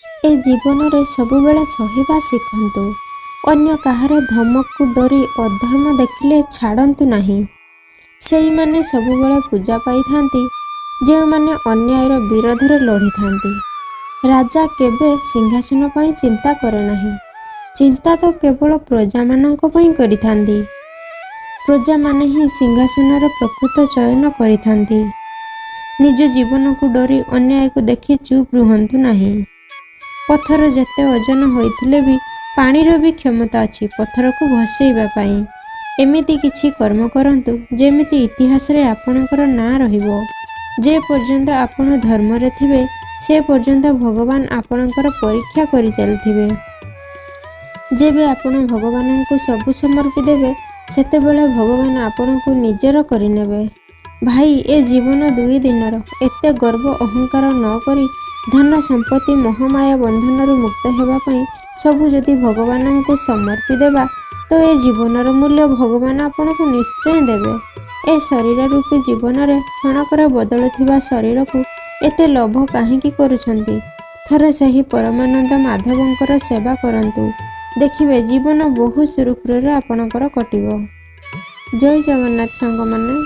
ए जीवन रे सबुबेले सहिबा शिखंतु। अन्य काहार धमकु डरी अधर्म देखिले छाड़ंतु नहीं। सेई माने सबुबेले पूजा पाई थांती जे माने अन्यायर विरोधरे लड़ी थांती। राजा केबे सिंहासन पाई चिंता करे नहीं। चिंता तो केवल प्रजा मानंक पाई करि थांती। प्रजा माने ही सिंहासनर प्रकृत चयन करि थांती। निज जीवन को डरी अन्याय को देखि चुप रुहंतु नहीं। पत्थर जेते ओजन होइथिले भी पानीर भी क्षमता अछि पत्थर को भसेइबा पाई। एमिति किछि कर्म करंतु जेमिति इतिहास रे आपणकर ना रहिबो। जे पर्यंत आपण धर्म रे थिबे से पर्यंत भगवान आपणकर परीक्षा करि चलथिबे। जेबे आपण भगवान को सब समर्पि देबे सेतेबेले भगवान आपण को निजर करि नेबे। भाई ए जीवन दुई दिनर एते गर्व अहंकार न करी धन संपत्ति मोहमाया बंधन मुक्त हेबा पई सबु जदि भगवान को समर्पि देबा तो ए जीवनर मूल्य भगवान आपण को निश्चय देबे। ए शरीर रूपी जीवन रे क्षणकर बदलुथिबा शरीर को एते लोभ काहेकि करूछंती। थरे सही परमानंद माधवंकर सेवा करंतु देखिबे जीवन बहु सुरुखुरे आपणकर कटिबो। जय जगन्नाथ सांग माने।